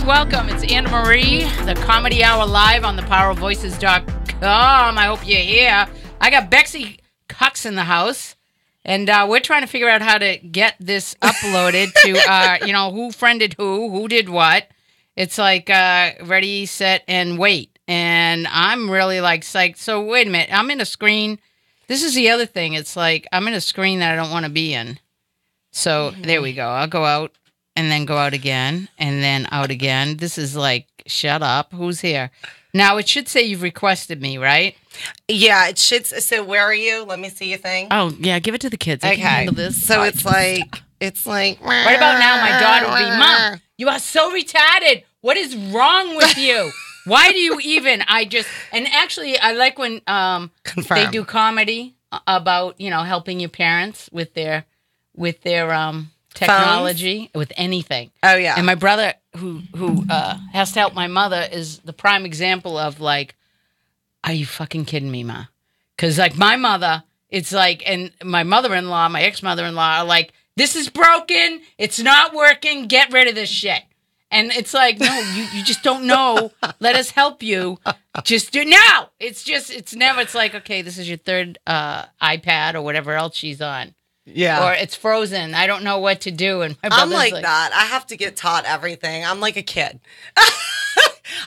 welcome. It's Anna Marie, the Comedy Hour live on thepowerofvoices.com. I hope you're here. I got Betsy Cox in the house, and we're trying to figure out how to get this uploaded to, who friended who did what. It's like ready, set, and wait. And I'm really like psyched. So wait a minute. I'm in a screen. This is the other thing. It's like I'm in a screen that I don't want to be in. So there we go. I'll go out. And then go out again, and then out again. This is like, shut up. Who's here? Now, it should say you've requested me, right? Yeah, it should. So where are you? Let me see your thing. Oh, yeah, give it to the kids. I can handle this. So it's like... Right about now, my daughter will be, Mom, you are so retarded. What is wrong with you? Why do you even... And actually, I like when they do comedy about, helping your parents with their technology, with anything. Oh, yeah. And my brother, who has to help my mother, is the prime example of, like, are you fucking kidding me, Ma? Because, like, my mother, it's like, and my mother-in-law, my ex-mother-in-law are like, this is broken, it's not working, get rid of this shit. And it's like, no, you just don't know. Let us help you. Just do it now. It's like, okay, this is your third iPad or whatever else she's on. Yeah. Or it's frozen. I don't know what to do. And my I'm brother's like that. I have to get taught everything. I'm like a kid.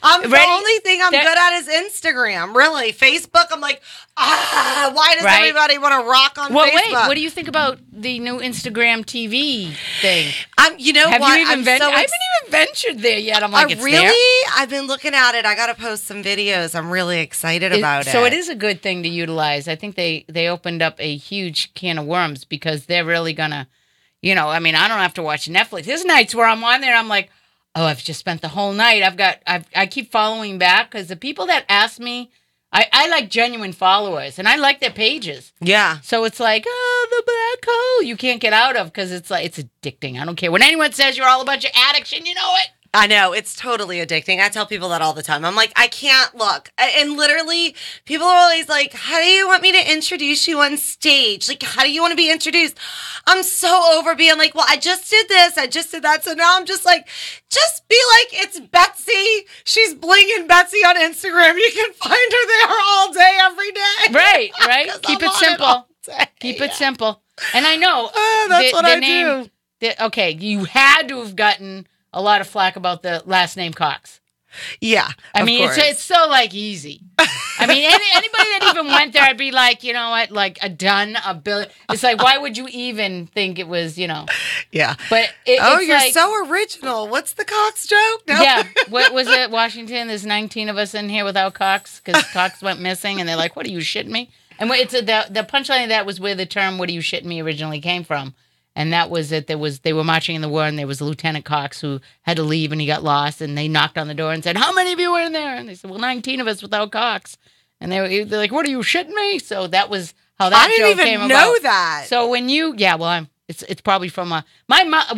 The only thing I'm good at is Instagram. Really. Facebook, I'm like, why does everybody want to rock on Facebook? Wait, what do you think about the new Instagram TV thing? You know what? I haven't even ventured there yet. I'm like, it's really? there? I've been looking at it. I got to post some videos. I'm really excited about it. So it is a good thing to utilize. I think they opened up a huge can of worms because they're really going to, I don't have to watch Netflix. There's nights where I'm on there and I'm like, oh, I've just spent the whole night. I keep following back because the people that ask me, I like genuine followers and I like their pages. Yeah. So it's like, the black hole you can't get out of because it's like, it's addicting. I don't care. When anyone says you're all a bunch of addicts and you know it. I know. It's totally addicting. I tell people that all the time. I'm like, I can't look. And literally, people are always like, how do you want me to introduce you on stage? Like, how do you want to be introduced? I'm so over being like, well, I just did this. I just did that. So now I'm just like, just be like, it's Betsy. She's blinging Betsy on Instagram. You can find her there all day, every day. Right. Keep it simple. Keep it simple. And I know. That's what I do. Okay, you had to have gotten a lot of flack about the last name Cox. Yeah, I mean, it's so, like, easy. I mean, anybody that even went there, I'd be like, you know what, like, a billion. It's like, why would you even think it was, Yeah. But you're like, so original. What's the Cox joke? No. Yeah. What was it, Washington? There's 19 of us in here without Cox because Cox went missing, and they're like, what, are you shitting me? And it's the punchline of that was where the term "what are you shitting me" originally came from. And that was it. They were marching in the war, and there was Lieutenant Cox who had to leave, and he got lost. And they knocked on the door and said, "How many of you were in there?" And they said, "Well, 19 of us without Cox." And they're like, "What are you shitting me?" So that was how that joke came about. I didn't even know that. So when it's probably from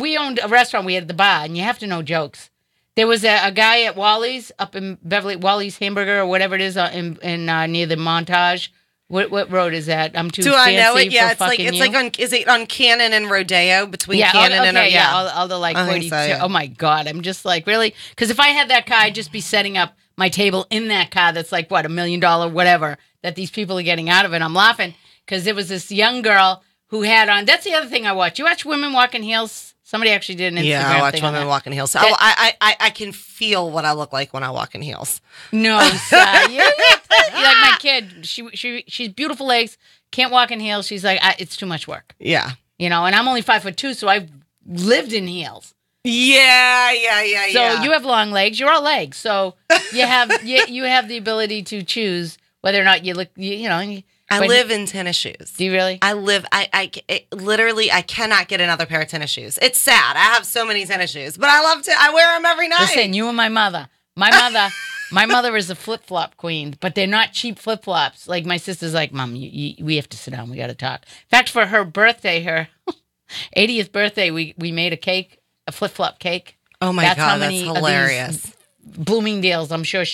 we owned a restaurant. We had the bar, and you have to know jokes. There was a guy at Wally's up in Beverly, Wally's Hamburger or whatever it is in near the Montage. What road is that? I'm too Do fancy I know it? Yeah, for it's like is it on Cannon and Rodeo between Cannon and all the like 42. So, yeah. Oh my God, I'm just like, really? Because if I had that car, I'd just be setting up my table in that car. That's like what, $1 million, whatever that these people are getting out of it. I'm laughing because there was this young girl who had on. That's the other thing I watch. You watch women walk in heels. Somebody actually did an Instagram thing. Yeah, I watch women walk in heels. So I can feel what I look like when I walk in heels. No, you're like my kid. She's beautiful legs, can't walk in heels. She's like, it's too much work. Yeah. And I'm only 5'2", so I've lived in heels. Yeah. So you have long legs. You're all legs. So you have you have the ability to choose whether or not you look. I live in tennis shoes. Do you really? I literally, I cannot get another pair of tennis shoes. It's sad. I have so many tennis shoes, but I wear them every night. Listen, you and my mother. My mother is a flip-flop queen, but they're not cheap flip-flops. Like, my sister's like, Mom, we have to sit down. We got to talk. In fact, for her birthday, her 80th birthday, we made a cake, a flip-flop cake. Oh, my God, that's hilarious. Bloomingdale's, I'm sure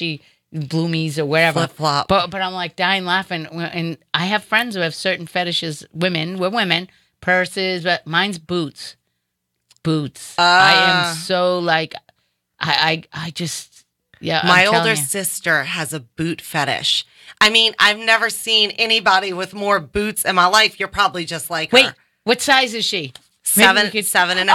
Bloomies or wherever. Flip-flop. But I'm like dying laughing. And I have friends who have certain fetishes. We're women. Purses, but mine's boots. I am so like, I just, yeah. My I'm older telling you. sister has a boot fetish. I mean, I've never seen anybody with more boots in my life. You're probably just like Wait, her. what size is she? Maybe we could- 7.5.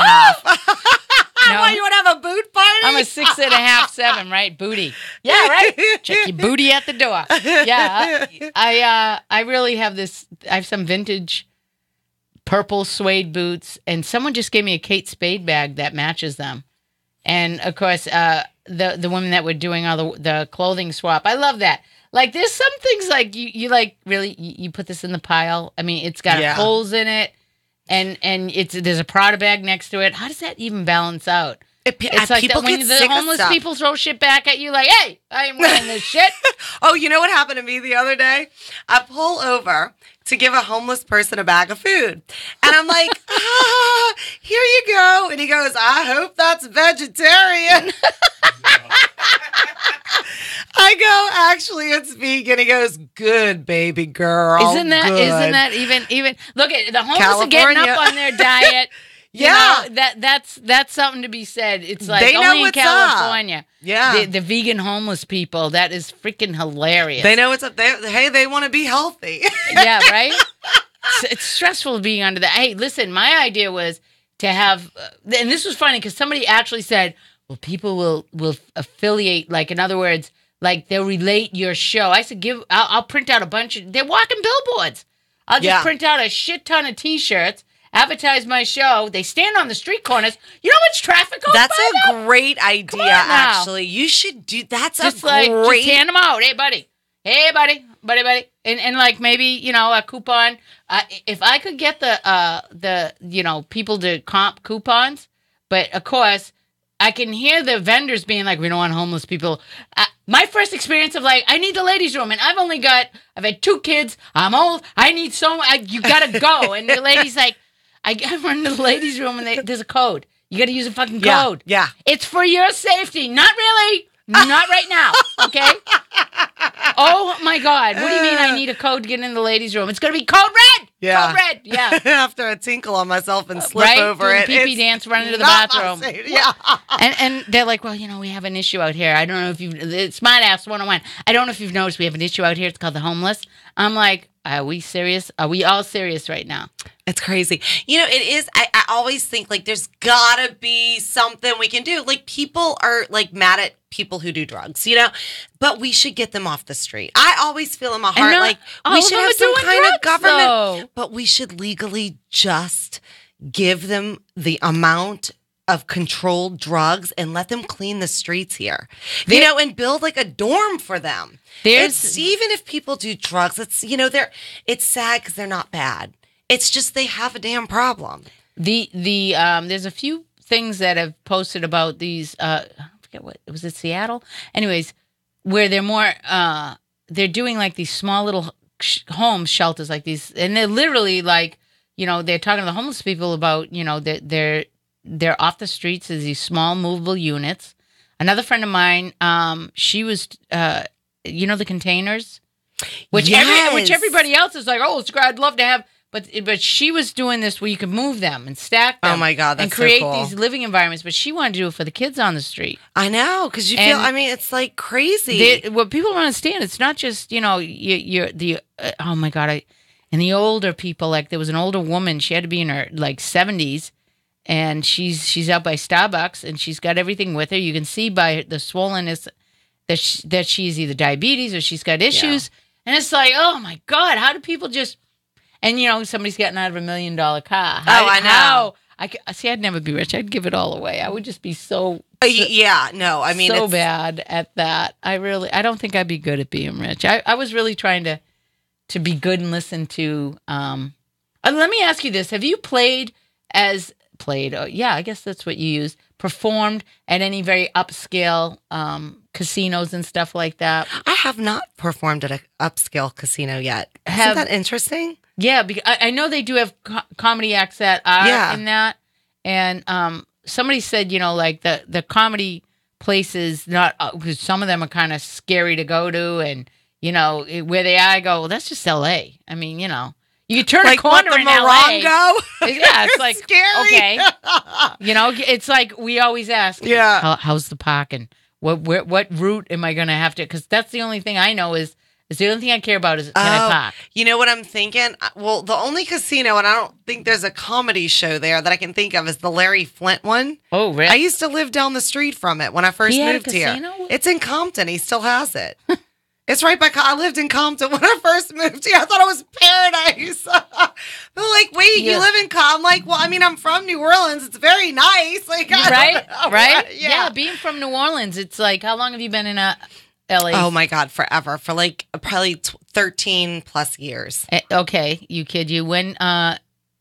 No. Why, you want to have a boot party? I'm a 6.5, 7, right? Booty. Yeah, right? Check your booty at the door. Yeah. I really have this. I have some vintage purple suede boots, and someone just gave me a Kate Spade bag that matches them. And of course, the women that were doing all the clothing swap. I love that. Like, there's some things like you like really you put this in the pile. I mean, it's got holes in it. And there's a Prada bag next to it. How does that even balance out? It's like people that when get the sick of homeless stuff. people throw shit back at you, like, "Hey, I ain't wearing this shit." Oh, you know what happened to me the other day? I pull over to give a homeless person a bag of food. And I'm like, here you go. And he goes, I hope that's vegetarian. I go, actually, it's vegan. He goes, good, baby girl. Isn't that even? Look at the homeless are getting California. up on their diet. You Yeah. know, that's something to be said. It's like They know only in what's up. California. Yeah. The vegan homeless people. That is freaking hilarious. They know what's up. They want to be healthy. Yeah, right? It's stressful being under that. Hey, listen, my idea was to have, and this was funny because somebody actually said, well, people will affiliate, like, in other words, like, they'll relate your show. I said, I'll print out a bunch of, they're walking billboards. I'll just print out a shit ton of T-shirts, advertise my show. They stand on the street corners. You know how much traffic goes That's by a now? great idea, on now. actually. You should do, that's Just a like, great. just hand them out. Hey, buddy. Hey, buddy. And like, maybe, you know, a coupon. If I could get the you know, people to comp coupons, but of course, I can hear the vendors being like, we don't want homeless people. My first experience of like, I need the ladies' room, and I've had 2 kids. I'm old. I need you gotta go. And the lady's like, I run to the ladies' room, and there's a code. You gotta use a fucking code. Yeah. It's for your safety. Not really. Not right now. Okay. Oh my God. What do you mean I need a code to get in the ladies' room? It's going to be code red. Yeah. Code red. Yeah. After I tinkle on myself and slip Right? over Doing it. pee-pee it's dance, running to the not my bathroom. safety. Yeah. And they're like, well, you know, we have an issue out here. I don't know if it's Smart Ass 101. I don't know if you've noticed we have an issue out here. It's called the homeless. I'm like, are we serious? Are we all serious right now? It's crazy. You know, it is. I always think like there's gotta be something we can do. Like people are like mad at people who do drugs, you know, but we should get them off the street. I always feel in my heart like we should have some kind of government, but we should legally just give them the amount of controlled drugs and let them clean the streets here, you know, and build like a dorm for them. It's even if people do drugs, it's, you know, it's sad because they're not bad. It's just they have a damn problem. There's a few things that have posted about these. I forget what was it, Seattle. Anyways, where they're more they're doing like these small little home shelters like these, and they're literally like, you know, they're talking to the homeless people about, you know, that they're off the streets as these small movable units. Another friend of mine, she was, you know, the containers, which everybody else is like, oh, it's great, I'd love to have. But she was doing this where you could move them and stack them. Oh my God, that's and create so cool. these living environments. But she wanted to do it for the kids on the street. I know, because you feel. I mean, it's like crazy. What people don't understand, it's not just, you know, oh my God, and the older people. Like there was an older woman. She had to be in her like 70s, and she's out by Starbucks, and she's got everything with her. You can see by the swollenness that she's either diabetes or she's got issues. Yeah. And it's like, oh my God, how do people just? And, you know, somebody's gotten out of $1 million car. I know. I'd never be rich. I'd give it all away. I would just be so yeah, no, I mean, so bad at that. I don't think I'd be good at being rich. I was really trying to be good and listen to. Let me ask you this: have you played? Yeah, I guess that's what you use. Performed at any very upscale casinos and stuff like that? I have not performed at an upscale casino yet. Isn't that interesting? Yeah, because I know they do have comedy acts that are in that. And somebody said, you know, like the comedy places, not because some of them are kind of scary to go to. And, you know, where they are, I go, well, that's just L.A. I mean, you know, You turn like a corner what, the in LA. Morongo? Yeah, it's like Scary. okay. It's like we always ask. Yeah. How's the parking? What route am I going to have to? Because that's the only thing I know is the only thing I care about is can I park? You know what I'm thinking? Well, the only casino, and I don't think there's a comedy show there that I can think of, is the Larry Flint one. Oh, really? I used to live down the street from it when I first He had a moved here. casino? It's in Compton. He still has it. It's right by. I lived in Compton when I first moved here. I thought it was paradise. They're like, wait, you live in Compton? I'm like, well, I mean, I'm from New Orleans. It's very nice. Like, right? Yeah. Yeah, being from New Orleans, it's like, how long have you been in LA? Oh my God, forever. For like probably 13 plus years. Okay, you kid you. When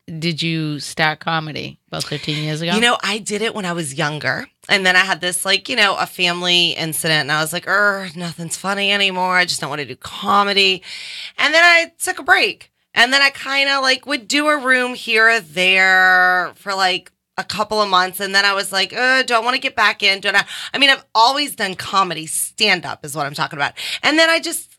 did you start comedy? About 13 years ago? You know, I did it when I was younger. And then I had this, like, a family incident. And I was like, nothing's funny anymore. I just don't want to do comedy. And then I took a break. And then I kind of, like, would do a room here or there for, like, a couple of months. And then I was like, do I want to get back in? I mean, I've always done comedy. Stand-up is what I'm talking about. And then I just,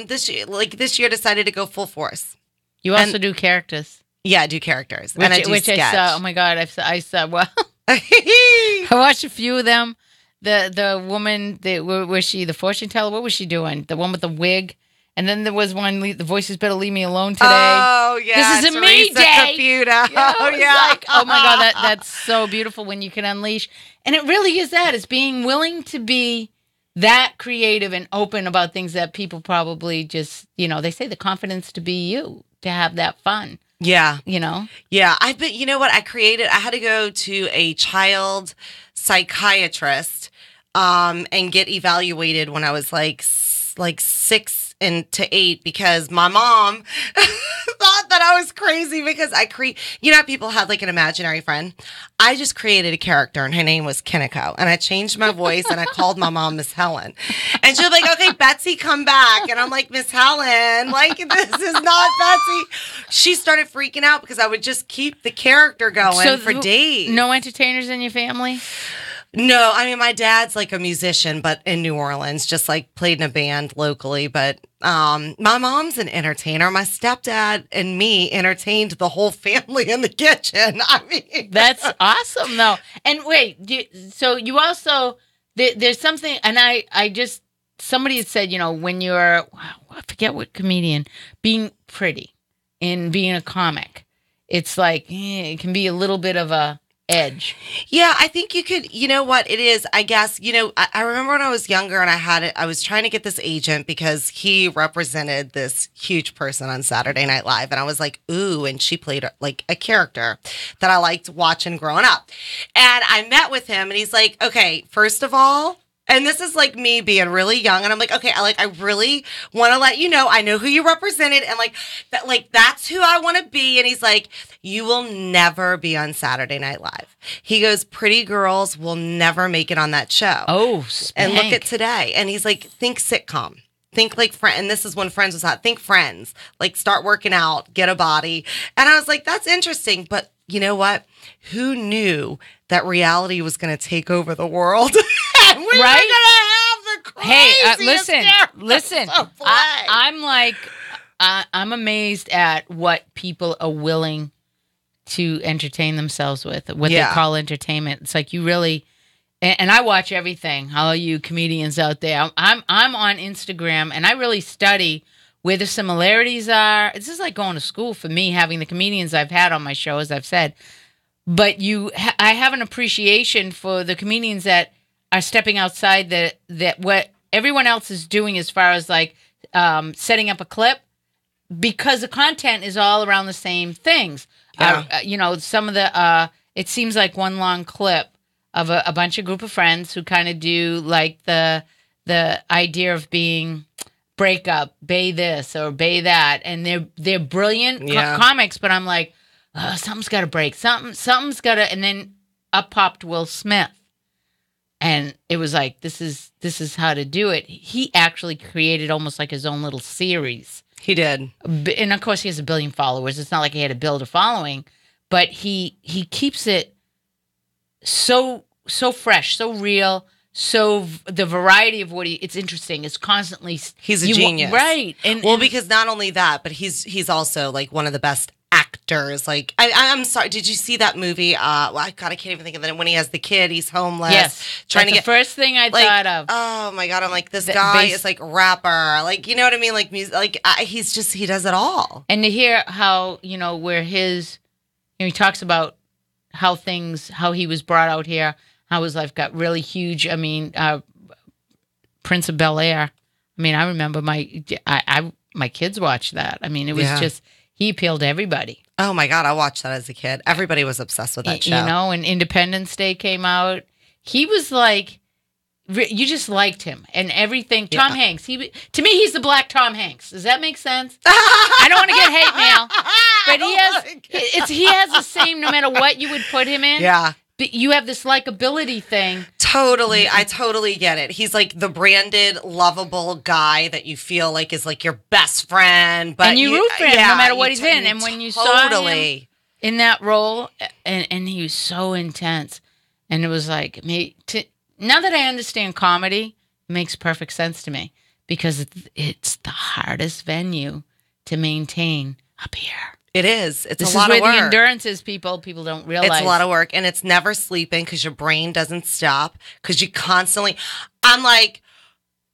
this year decided to go full force. You also do characters. Yeah, I do characters. And I do sketch. I saw. Oh, my God. I saw, well... I watched a few of them. The woman, was she the fortune teller? What was she doing? The one with the wig. And then there was one, the voices better leave me alone today. Oh, yeah. This is a me day. Oh, yeah. Like, oh, my God, that's so beautiful when you can unleash. And it really is that. It's being willing to be that creative and open about things that people probably just, they say the confidence to be you, to have that fun. Yeah. Yeah. You know what? I had to go to a child psychiatrist and get evaluated when I was like 6 to 8 because my mom thought that I was crazy because how people had like an imaginary friend. I just created a character and her name was Kiniko and I changed my voice and I called my mom Miss Helen and she was like, okay, Betsy, come back. And I'm like, Miss Helen, like this is not Betsy. She started freaking out because I would just keep the character going for days. No entertainers in your family? No, I mean, my dad's like a musician, but in New Orleans, just like played in a band locally. But my mom's an entertainer. My stepdad and me entertained the whole family in the kitchen. I mean, that's awesome, though. And wait, so you also, there's something, and somebody had said, when you're, I forget what comedian, being pretty and being a comic, it's like, it can be a little bit of a edge. Yeah, I think you could, what it is, I guess, I remember when I was younger and I was trying to get this agent because he represented this huge person on Saturday Night Live. And I was like, ooh, and she played like a character that I liked watching growing up. And I met with him and he's like, okay, first of all, and this is like me being really young. And I'm like, okay, I really want to let you know, I know who you represented. And that's who I want to be. And he's like, you will never be on Saturday Night Live. He goes, pretty girls will never make it on that show. Oh, spank. And look at today. And he's like, think sitcom. Think like Friends. And this is when Friends was hot. Think Friends. Like start working out, get a body. And I was like, that's interesting. But you know what? Who knew that reality was going to take over the world? And we were going to have the craziest listen. I'm amazed at what people are willing to entertain themselves with, what they call entertainment. It's like you really, and I watch everything. All you comedians out there, I'm on Instagram, and I really study where the similarities are. This is like going to school for me, having the comedians I've had on my show, as I've said. But I have an appreciation for the comedians that are stepping outside that what everyone else is doing as far as like setting up a clip, because the content is all around the same things. Yeah. Some of the it seems like one long clip of a bunch of group of friends who kind of do like the idea of being break up, bay this or bay that, and they're brilliant comics. But I'm like, something's got to break. Something's got to, and then up popped Will Smith. And it was like, this is how to do it. He actually created almost like his own little series. He did. And of course he has 1 billion followers. It's not like he had to build a following, but he keeps it so fresh, so real, the variety of what it's interesting. It's constantly He's a genius, right? And because not only that, but he's also like one of the best actors. Like I'm sorry, did you see that movie? Well, I can't even think of it. When he has the kid, he's homeless. Yes, trying to get the first thing I thought of. Oh my god, I'm like, this guy is like rapper, like, you know what I mean, like music, like he does it all. And to hear how where his, he talks about how he was brought out here. How his life got really huge. I mean, Prince of Bel-Air. I mean, I remember my kids watched that. I mean, it was just, he appealed to everybody. Oh my God, I watched that as a kid. Everybody was obsessed with that show. And Independence Day came out. He was like, you just liked him and everything. Tom Hanks. To me, he's the black Tom Hanks. Does that make sense? I don't want to get hate mail, but he has the same no matter what you would put him in. Yeah. But you have this likability thing. Totally. I totally get it. He's like the branded, lovable guy that you feel like is like your best friend. But and you root for him no matter what he's in. And when you saw him in that role, and he was so intense. And it was like, now that I understand comedy, it makes perfect sense to me. Because it's the hardest venue to maintain up here. It is. It's this a lot of work. This is where the endurance is, people. People don't realize. It's a lot of work, and it's never sleeping because your brain doesn't stop. Because you constantly, I'm like,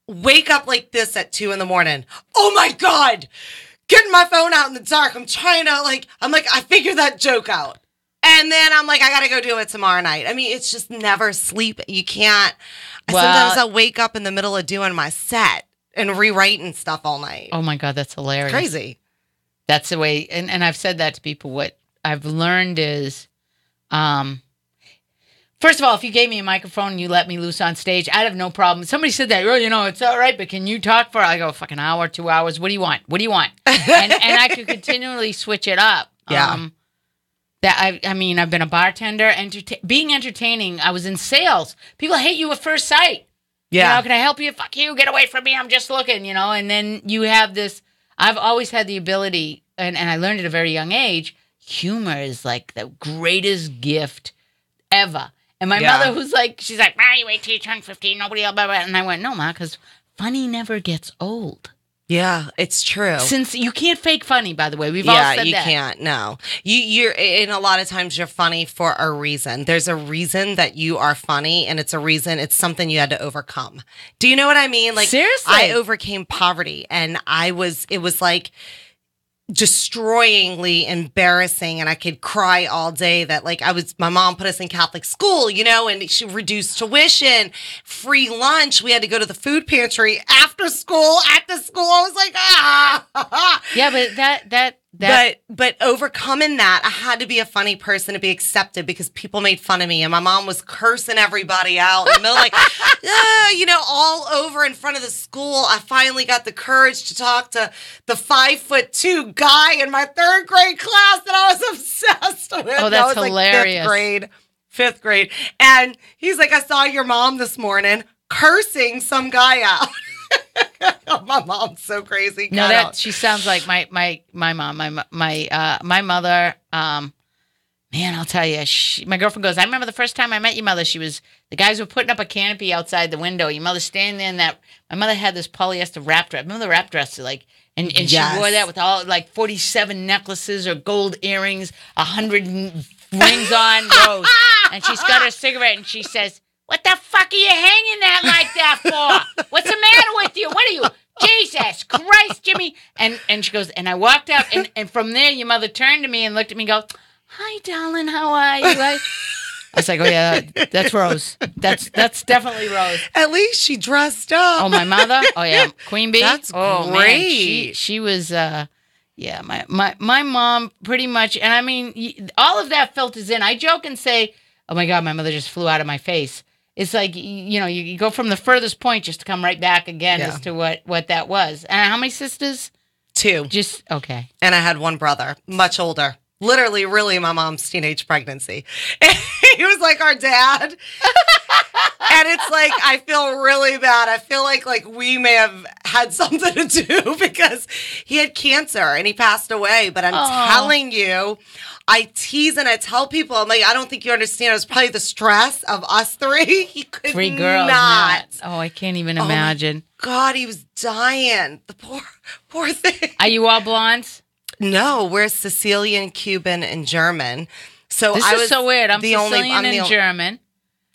wake up like this at 2 a.m. Oh my God, getting my phone out in the dark. I'm trying to I figured that joke out, and then I'm like, I gotta go do it tomorrow night. I mean, it's just never sleep. You can't. Sometimes I'll wake up in the middle of doing my set and rewriting stuff all night. Oh my God, that's hilarious. Crazy. That's the way, and I've said that to people. What I've learned is, first of all, if you gave me a microphone and you let me loose on stage, I'd have no problem. Somebody said that, it's all right, but can you talk for, I go, fucking hour, 2 hours, what do you want? What do you want? and I could continually switch it up. Yeah. I mean, I've been a bartender, being entertaining. I was in sales. People hate you at first sight. Yeah. Can I help you? Fuck you, get away from me, I'm just looking, and then you have this. I've always had the ability, and I learned at a very young age, humor is like the greatest gift ever. And my mother, she's like, you wait till you turn 15, nobody else, blah, blah. And I went, no, Ma, because funny never gets old. Yeah, it's true. Since you can't fake funny, by the way. We've all said that. Yeah, you can't, no. You're, and a lot of times you're funny for a reason. There's a reason that you are funny, and it's something you had to overcome. Do you know what I mean? Like, seriously? I overcame poverty, and it was like destroyingly embarrassing, and I could cry all day that my mom put us in Catholic school, and she reduced tuition, free lunch. We had to go to the food pantry after school, at the school. I was like, Yeah, but but overcoming that, I had to be a funny person to be accepted because people made fun of me, and my mom was cursing everybody out in the middle, all over in front of the school. I finally got the courage to talk to the 5'2" guy in my 3rd grade class that I was obsessed with. Oh, that's hilarious. Like 5th grade. And he's like, I saw your mom this morning cursing some guy out. My mom's so crazy. No, she sounds like my mom. My mother. Man, I'll tell you. My girlfriend goes, I remember the first time I met your mother. The guys were putting up a canopy outside the window. Your mother standing there in that. My mother had this polyester wrap dress. Remember the wrap dress? And she wore that with all 47 necklaces or gold earrings, 100 rings on, Rose. And she's got her cigarette and she says, what the fuck are you hanging that like that for? What's the matter with you? What are you? Jesus Christ, Jimmy. And she goes, and I walked up, and from there, your mother turned to me and looked at me and goes, hi, darling, how are you? I was like, oh, yeah, that's Rose. That's definitely Rose. At least she dressed up. Oh, my mother? Oh, yeah, Queen Bee? That's great. Man, she was, my mom pretty much, and I mean, all of that filters in. I joke and say, oh, my God, my mother just flew out of my face. It's like, you go from the furthest point just to come right back again as to what that was. And how many sisters? 2. Just, okay. And I had one brother, much older. Literally, really my mom's teenage pregnancy. And he was like our dad. And it's like, I feel really bad. I feel like we may have had something to do because he had cancer and he passed away. But I'm telling you, I tease and I tell people, I'm like, I don't think you understand. It was probably the stress of us three. He could 3 girls. not. Oh, I can't even imagine. God, he was dying. The poor thing. Are you all blondes? No, we're Sicilian, Cuban, and German. So This I is was so weird. I'm the Sicilian and German.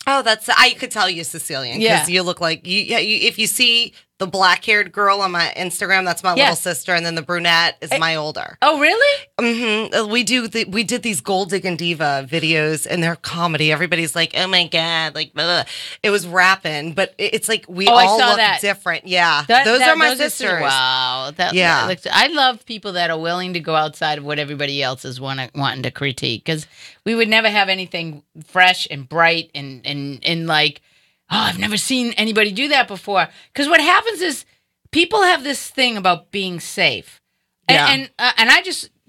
Oh, I could tell you Sicilian because you look like you. If you see the black-haired girl on my Instagram, that's my little sister, and then the brunette is my older. Oh, really? Mm-hmm. We did these Gold Digging Diva videos, and they're comedy. Everybody's like, "Oh my god!" Like, blah. It was rapping, but it's like we all look different. Yeah, those are my sisters. Wow. I love people that are willing to go outside of what everybody else is wanting to critique, because we would never have anything fresh and bright and like, oh, I've never seen anybody do that before. Because what happens is people have this thing about being safe. And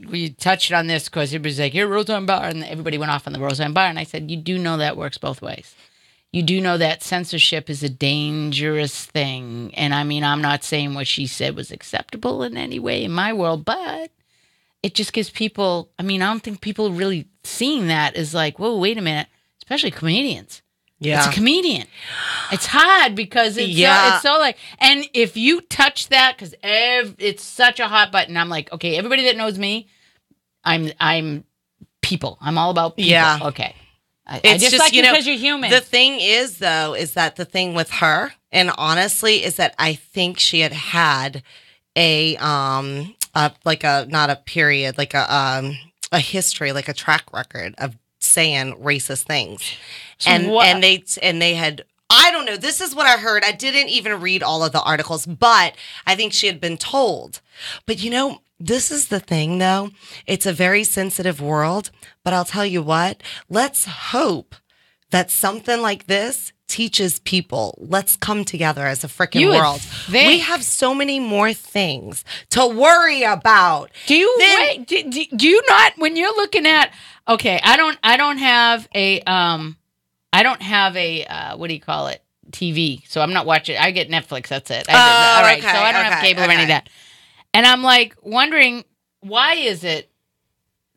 we touched on this because everybody's like, you're Roseanne Barr. And everybody went off on the Roseanne Barr. And I said, you do know that works both ways. You do know that censorship is a dangerous thing. And I mean, I'm not saying what she said was acceptable in any way in my world, but it just gives people, I mean, I don't think people are really seeing that as like, whoa, wait a minute, especially comedians. Yeah. It's a comedian. It's hard because it's so like, and if you touch that, because it's such a hot button, I'm like, okay, everybody that knows me, I'm people. I'm all about people. Yeah. Okay. I just like you because you're human. The thing is, though, is that the thing with her, and honestly, is that I think she had a not a period, like a history, like a track record of saying racist things. So and they had, I don't know, this is what I heard. I didn't even read all of the articles, but I think she had been told. But you know, this is the thing though. It's a very sensitive world, but I'll tell you what, let's hope that something like this teaches people. Let's come together as a freaking world. We have so many more things to worry about. Do you not, when you're looking at, okay, I don't have a what do you call it? TV. So I'm not watching. I get Netflix. That's it. All right. Okay, so I don't have cable or any of that. And I'm like wondering, why is it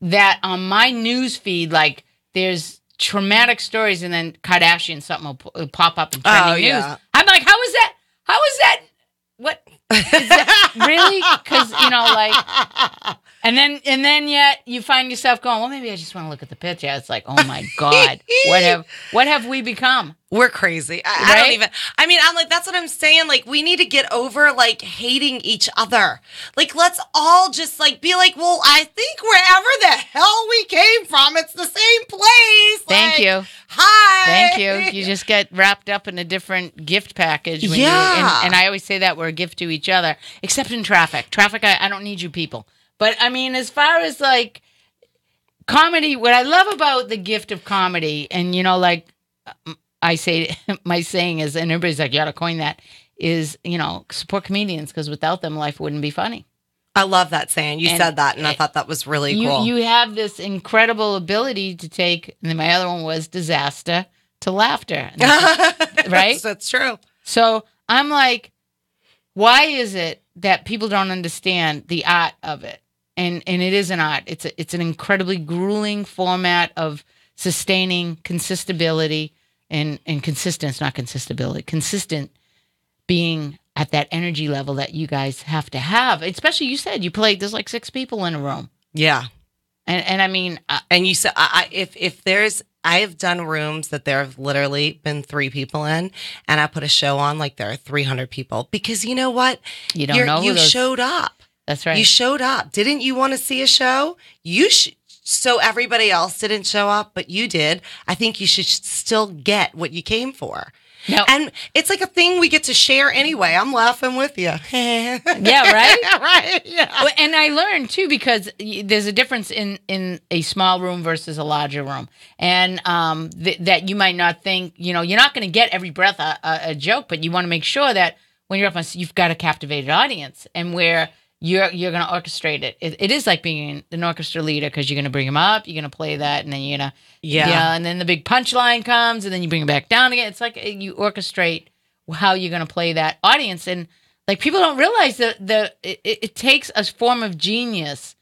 that on my news feed, like there's traumatic stories and then Kardashian something will pop up in trending news. I'm like, how is that? What is that really? Because like, and then yet you find yourself going, well, maybe I just want to look at the picture. It's like, oh my God, what have we become? We're crazy. I don't even, I mean, I'm like, that's what I'm saying. Like, we need to get over like hating each other. Like, let's all just like be like, well, I think wherever the hell we came from, it's the same place. Thank you. Hi. Thank you. You just get wrapped up in a different gift package. And I always say that we're a gift to each other, except in traffic. Traffic, I don't need you people. But I mean, as far as like comedy, what I love about the gift of comedy, and like I say, my saying is, and everybody's like, you ought to coin that, is, support comedians, because without them, life wouldn't be funny. I love that saying. You said that, and I thought that was really cool. You have this incredible ability to take, and then my other one was disaster to laughter. Right? That's true. So I'm like, why is it that people don't understand the art of it? And it is an art. It's an incredibly grueling format of sustaining consistability and consistent being at that energy level that you guys have to have. Especially, you said you played, there's like 6 people in a room. Yeah. And I mean, and you said, I have done rooms that there have literally been 3 people in, and I put a show on like there are 300 people, because you know what? You don't know you showed up. That's right. You showed up. Didn't you want to see a show? So everybody else didn't show up, but you did. I think you should still get what you came for. No. And it's like a thing we get to share anyway. I'm laughing with you. Yeah, right? Right. Yeah. And I learned, too, because there's a difference in a small room versus a larger room. And that you might not think, you're not going to get every breath a joke, but you want to make sure that when you're up on, you've got a captivated audience, and where you're going to orchestrate it. It is like being an orchestra leader, because you're going to bring them up, you're going to play that, and then you're going to, and then the big punchline comes, and then you bring it back down again. It's like you orchestrate how you're going to play that audience. And Like people don't realize that it takes a form of genius,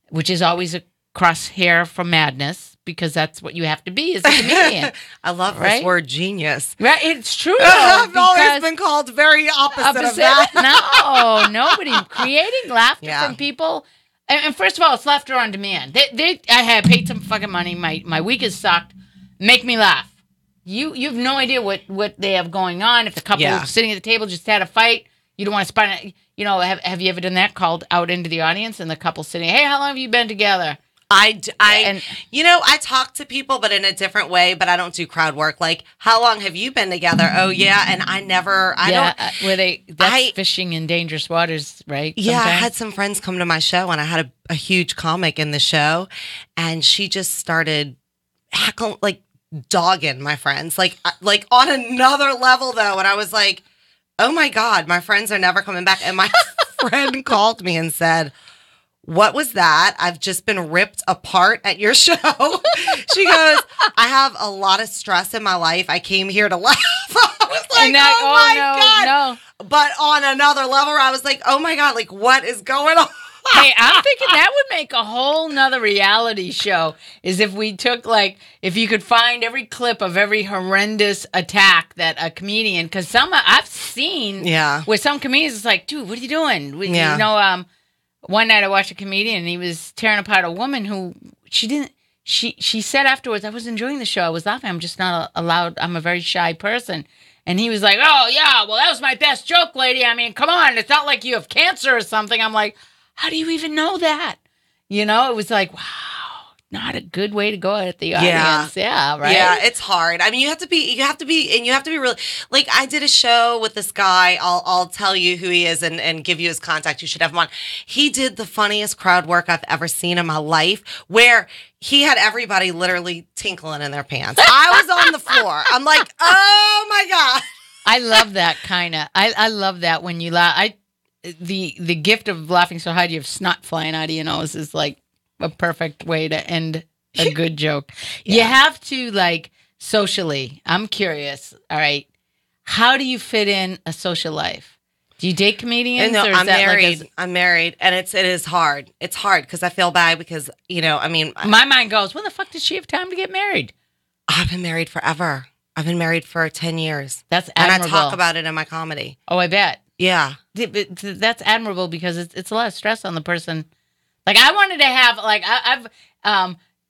which is always a crosshair from madness, because that's what you have to be as a comedian. I love right? this word genius. Right? It's true. I've always been called very opposite of that. No, nobody. Creating laughter from people. And first of all, it's laughter on demand. I have paid some fucking money. My week is sucked. Make me laugh. You have no idea what they have going on. If the couple sitting at the table just had a fight, you don't want to spend it. You know, have you ever done that? Called out into the audience and the couple sitting, hey, how long have you been together? I talk to people, but in a different way, but I don't do crowd work. Like, how long have you been together? Oh, yeah. And that's fishing in dangerous waters, right? Yeah. Sometimes. I had some friends come to my show and I had a huge comic in the show and she just started heckling, like dogging my friends, like on another level though. And I was like, oh my God, my friends are never coming back. And my friend called me and said, what was that? I've just been ripped apart at your show. She goes, I have a lot of stress in my life. I came here to laugh. I was like, God. No. But on another level, I was like, oh my God, like what is going on? Hey, I'm thinking that would make a whole nother reality show, is if we took, like, if you could find every clip of every horrendous attack that a comedian, because I've seen with some comedians, it's like, dude, what are you doing? You know, one night I watched a comedian and he was tearing apart a woman who she said afterwards, I was enjoying the show. I was laughing. I'm just not allowed. I'm a very shy person. And he was like, oh, yeah, well, that was my best joke, lady. I mean, come on. It's not like you have cancer or something. I'm like, how do you even know that? You know, it was like, wow, not a good way to go at the audience. Yeah, right? Yeah, it's hard. I mean, you have to be really, like, I did a show with this guy. I'll tell you who he is and give you his contact. You should have him on. He did the funniest crowd work I've ever seen in my life, where he had everybody literally tinkling in their pants. I was on the floor. I'm like, oh my God. I love that kind of, I love that when you laugh. The gift of laughing so hard you have snot flying out of your nose is like a perfect way to end a good joke. You have to, like, socially, I'm curious, all right, how do you fit in a social life? Do you date comedians? No, or is I'm that married. Like I'm married, and it is hard. It's hard because I feel bad because, you know, I mean. My mind goes, when the fuck did she have time to get married? I've been married forever. I've been married for 10 years. That's admirable. And I talk about it in my comedy. Oh, I bet. Yeah. That's admirable because it's a lot of stress on the person. Like, I wanted to have, like, I've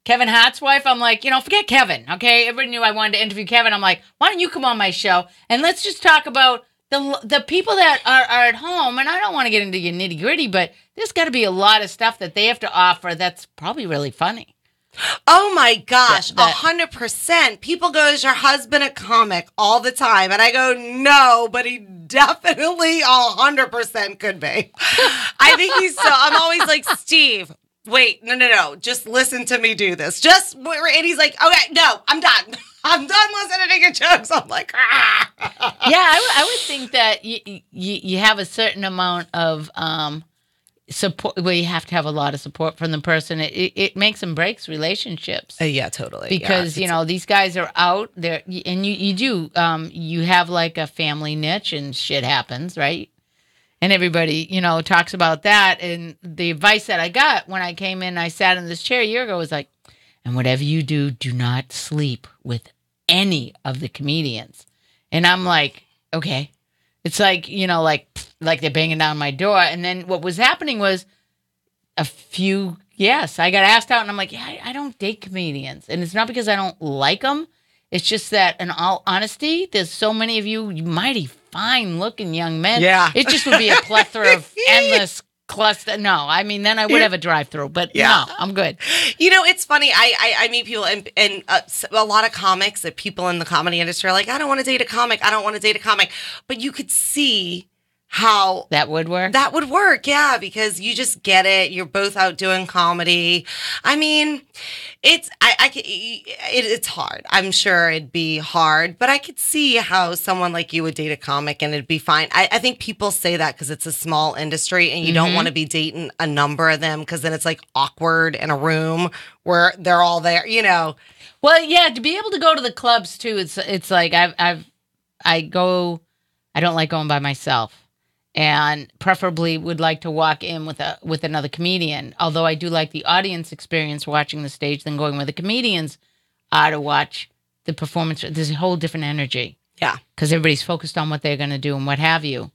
Kevin Hart's wife, I'm like, you know, forget Kevin, okay? Everybody knew I wanted to interview Kevin. I'm like, why don't you come on my show and let's just talk about the people that are at home. And I don't want to get into your nitty gritty, but there's got to be a lot of stuff that they have to offer that's probably really funny. Oh my gosh, 100%. People go, is your husband a comic all the time? And I go, no, but he definitely 100% could be. I think I'm always like, Steve, wait, no, just listen to me do this. And he's like, okay, no, I'm done. I'm done listening to your jokes. I'm like, Yeah, I would think that you have a certain amount of support, where you have to have a lot of support from the person. It makes and breaks relationships. Yeah, totally. Because, you know, these guys are out there and you have like a family niche and shit happens, right? And everybody, you know, talks about that. And the advice that I got when I came in, I sat in this chair a year ago, was like, and whatever you do, do not sleep with any of the comedians. And I'm like, okay. It's like, you know, like they're banging down my door. And then what was happening was I got asked out and I'm like, yeah, I don't date comedians. And it's not because I don't like them. It's just that, in all honesty, there's so many of you mighty fine looking young men. Yeah. It just would be a plethora of endless cluster. No, I mean, then I would have a drive-through, but no, I'm good. You know, it's funny. I meet people and a lot of comics, that people in the comedy industry are like, I don't want to date a comic. I don't want to date a comic. But you could see how that would work. That would work, yeah, because you just get it. You're both out doing comedy. I mean, it's hard. I'm sure it'd be hard, but I could see how someone like you would date a comic and it'd be fine. I think people say that because it's a small industry and you don't want to be dating a number of them because then it's like awkward in a room where they're all there, you know. Well, yeah, to be able to go to the clubs too, it's like I don't like going by myself. and preferably would like to walk in with another comedian. Although I do like the audience experience watching the stage than going where the comedians are to watch the performance. There's a whole different energy. Yeah. Because everybody's focused on what they're going to do and what have you.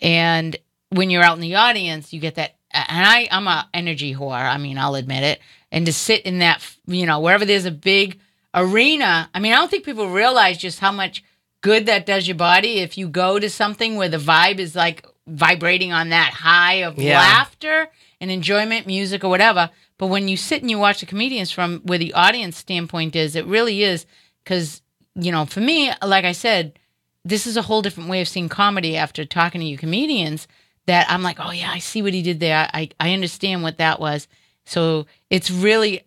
And when you're out in the audience, you get that. And I'm a energy whore. I mean, I'll admit it. And to sit in that, wherever there's a big arena. I mean, I don't think people realize just how much good that does your body if you go to something where the vibe is like vibrating on that high of laughter and enjoyment, music or whatever. But when you sit and you watch the comedians from where the audience standpoint is, it really is because, for me, like I said, this is a whole different way of seeing comedy after talking to you comedians that I'm like, oh yeah, I see what he did there. I understand what that was. So it's really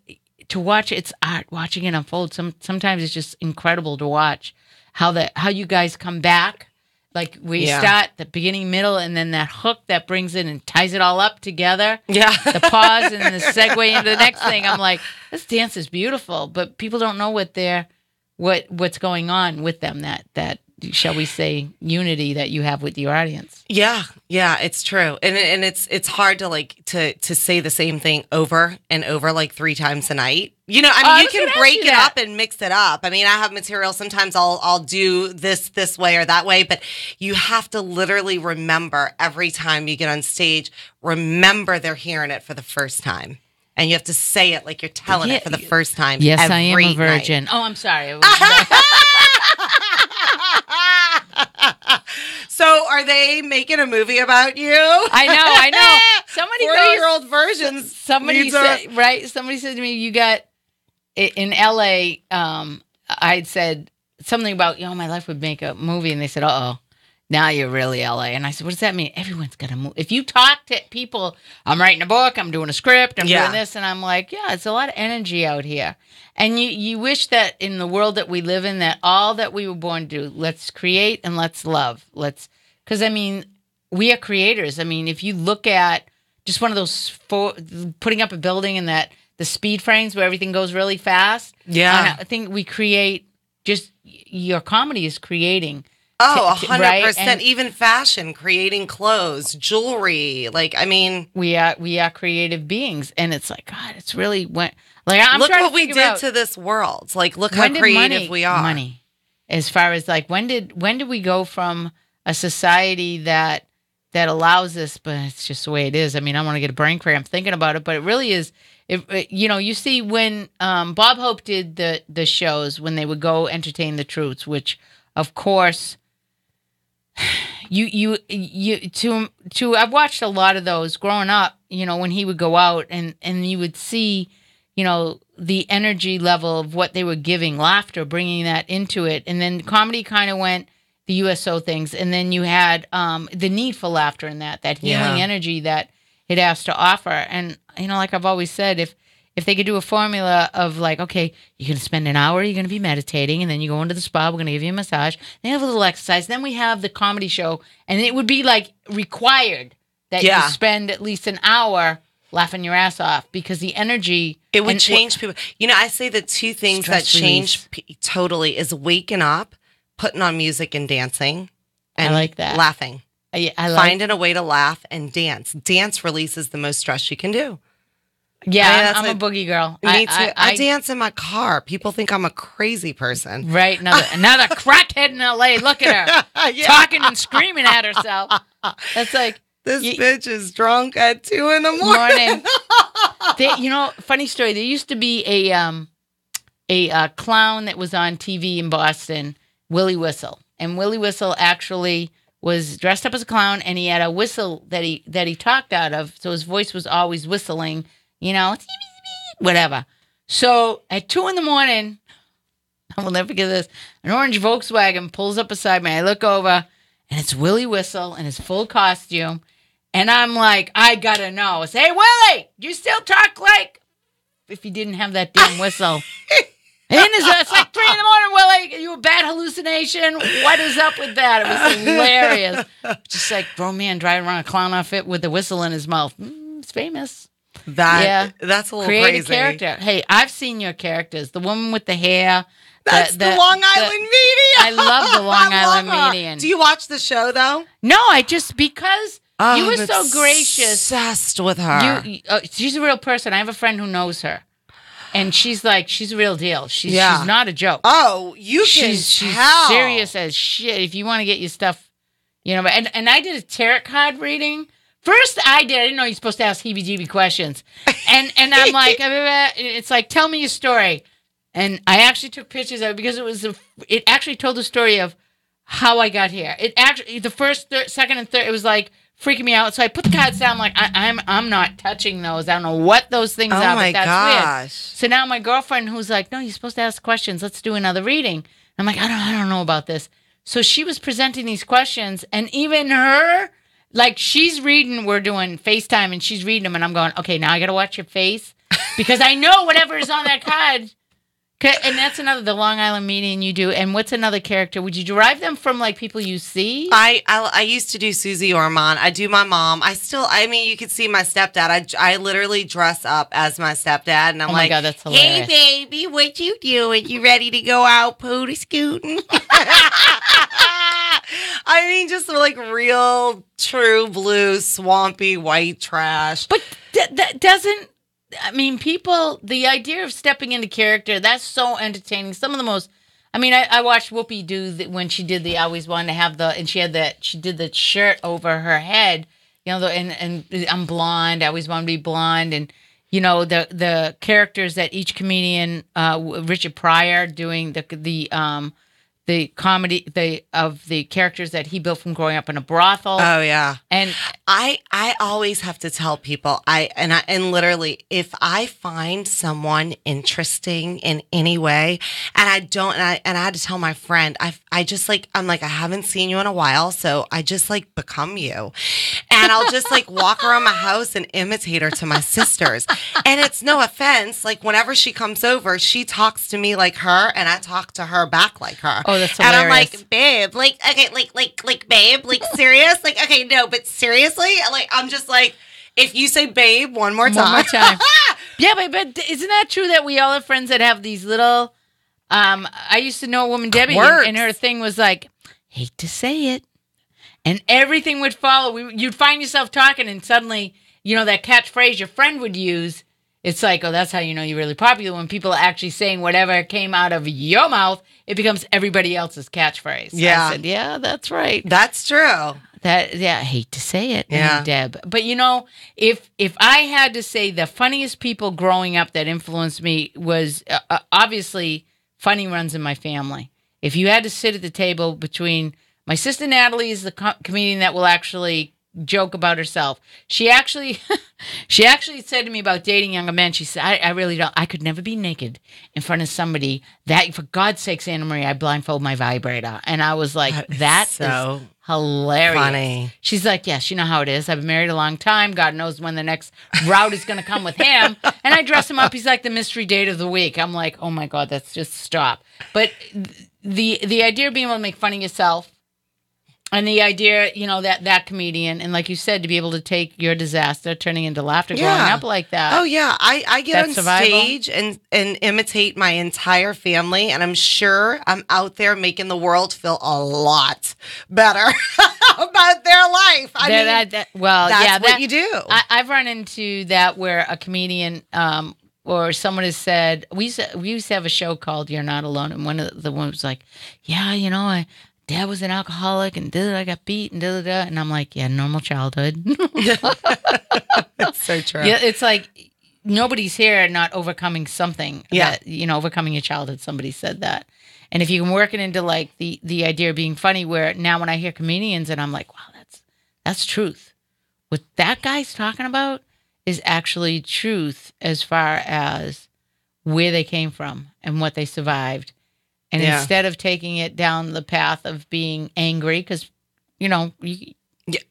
to watch. It's art watching it unfold. Sometimes it's just incredible to watch how you guys come back. Like we start the beginning, middle, and then that hook that brings it and ties it all up together. Yeah. The pause and the segue into the next thing. I'm like, this dance is beautiful, but people don't know what's going on with them. That shall we say unity that you have with your audience. Yeah, it's true, and it's hard to say the same thing over and over like 3 times a night. You can break it up and mix it up. I mean, I have material. Sometimes I'll do this way or that way, but you have to literally remember every time you get on stage. Remember they're hearing it for the first time. And you have to say it like you're telling it for the first time. Yes, I am a virgin. Oh, I'm sorry. So are they making a movie about you? I know. Somebody 40-year-old versions. Somebody said to me, you got in LA, I'd said something about, my life would make a movie. And they said, uh-oh, now you're really LA. And I said, what does that mean? Everyone's got to move. If you talk to people, I'm writing a book, I'm doing a script, I'm doing this. And I'm like, it's a lot of energy out here. And you wish that in the world that we live in, that all that we were born to do, let's create and let's love. Because, I mean, we are creators. I mean, if you look at just one of those putting up a building and the speed frames where everything goes really fast. Yeah. I think we create just your comedy is creating. Oh, 100%. Even fashion, creating clothes, jewelry. We are creative beings. And it's like, God, it's really I'm look trying what to we did to this world. Look how creative we are. Money, as far as when did we go from a society that allows this, but it's just the way it is. I mean, I want to get a brain cramp thinking about it, but it really is. You see when Bob Hope did the shows when they would go entertain the troops, which of course I've watched a lot of those growing up. When he would go out and you would see. The energy level of what they were giving, laughter, bringing that into it. And then comedy kind of went the USO things. And then you had the need for laughter in that healing energy that it has to offer. And, like I've always said, if they could do a formula of okay, you're going to spend an hour, you're going to be meditating, and then you go into the spa, we're going to give you a massage, then you have a little exercise, then we have the comedy show, and it would be required that you spend at least an hour laughing your ass off because the energy... It would change people. I say the 2 things that change totally is waking up, putting on music and dancing. And I like that. Laughing. Finding a way to laugh and dance. Dance releases the most stress you can do. Yeah, I'm a boogie girl. Me too. I dance in my car. People think I'm a crazy person. Right. Another crackhead in LA. Look at her. Talking and screaming at herself. That's like... This bitch is drunk at 2 in the morning. Funny story. There used to be a clown that was on TV in Boston, Willie Whistle, and Willie Whistle actually was dressed up as a clown, and he had a whistle that he talked out of, so his voice was always whistling, whatever. So at 2 in the morning, I will never forget this. An orange Volkswagen pulls up beside me. I look over, and it's Willie Whistle in his full costume. And I'm like, I gotta know. I say, hey, Willie, do you still talk like if you didn't have that damn whistle? And it's like 3 in the morning, Willie. Are you a bad hallucination? What is up with that? It was hilarious. Just like grown man driving around a clown outfit with a whistle in his mouth. It's famous. That's a little Create crazy. A character. Hey, I've seen your characters. The woman with the hair. That's the Long Island Median. I love the Long Island Median. Do you watch the show, though? No, because Oh, You were I'm so gracious. obsessed with her. She's a real person. I have a friend who knows her, and she's like, she's a real deal. She's not a joke. Oh, you can she's tell. serious as shit. If you want to get your stuff, and I did a tarot card reading. First, I didn't know you're supposed to ask heebie-jeebie questions, and I'm like, it's like, tell me your story, and I actually took pictures of it because it actually told the story of how I got here. It actually, the first, second, and third, it was like freaking me out. So I put the cards down, like I'm not touching those. I don't know what those things are, but that's weird. So now my girlfriend, who's like, no, you're supposed to ask questions. Let's do another reading. I'm like, I don't know about this. So she was presenting these questions, and even her, like, she's reading. We're doing FaceTime, and she's reading them, and I'm going, okay, now I got to watch your face because I know whatever is on that card. And that's the Long Island Medium you do. And what's another character? Would you derive them from, like, people you see? I used to do Susie Ormond. I do my mom. You could see my stepdad. I literally dress up as my stepdad. And I'm like, God, that's hilarious. Hey, baby, what you doing? You ready to go out pooty scooting? Just like real, true blue, swampy, white trash. But that doesn't... people, the idea of stepping into character, that's so entertaining. Some of the most, I watched Whoopi do when she did I always wanted to have and she did the shirt over her head, and I'm blonde. I always wanted to be blonde. And, the characters that each comedian, Richard Pryor doing the comedy of the characters that he built from growing up in a brothel. Oh yeah. And I always have to tell people and literally, if I find someone interesting in any way and I had to tell my friend, I just like, I'm like, I haven't seen you in a while, so I just like become you. And I'll just like walk around my house and imitate her to my sisters. And it's no offense, like whenever she comes over, she talks to me like her and I talk to her back like her. Oh, that's hilarious. And I'm like, babe, like, okay, like, babe, like, serious? Like, okay, no, but seriously? Like, I'm just like, if you say babe one more time. Yeah, but isn't that true that we all have friends that have these little, I used to know a woman, Debbie, and her thing was like, hate to say it. And everything would follow. You'd find yourself talking and suddenly, that catchphrase your friend would use, it's like, oh, that's how you know you're really popular. When people are actually saying whatever came out of your mouth, it becomes everybody else's catchphrase. Yeah. I said, yeah, that's right. That's true. I hate to say it, yeah. Deb. But, if I had to say the funniest people growing up that influenced me was obviously funny runs in my family. If you had to sit at the table between my sister Natalie is the comedian that will actually joke about herself. She actually said to me about dating younger men. She said, I really don't. I could never be naked in front of somebody that, for God's sakes, Anna Marie, I blindfold my vibrator. And I was like, that so is hilarious. Funny. She's like, yes, you know how it is. I've been married a long time. God knows when the next route is going to come with him. And I dress him up. He's like the mystery date of the week. I'm like, oh my God, that's just stop. But the idea of being able to make fun of yourself, and the idea, that comedian, and like you said, to be able to take your disaster, turning into laughter, growing up like that. Oh, yeah. I get on survival. Stage and imitate my entire family, and I'm sure I'm out there making the world feel a lot better about their life. That's what you do. I've run into that where a comedian or someone has said, we used to have a show called You're Not Alone, and one of the ones was like, yeah, Dad was an alcoholic and I got beat and and I'm like, yeah, normal childhood. That's so true. Yeah, it's like nobody's here not overcoming something. Yeah. That, overcoming your childhood. Somebody said that. And if you can work it into like the idea of being funny, where now when I hear comedians and I'm like, wow, that's truth. What that guy's talking about is actually truth as far as where they came from and what they survived. And instead of taking it down the path of being angry, because,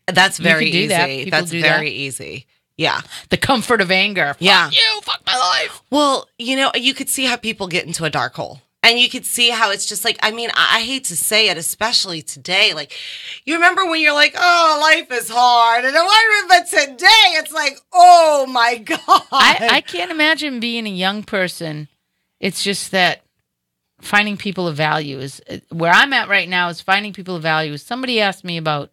that's very easy. That's do very that. Easy. Yeah. The comfort of anger. Fuck you, fuck my life. Well, you could see how people get into a dark hole. And you could see how it's just like, I hate to say it, especially today. Like, you remember when you're like, oh, life is hard. But today it's like, oh my God. I can't imagine being a young person. It's just that finding people of value is where I'm at right now, is finding people of value. Somebody asked me about,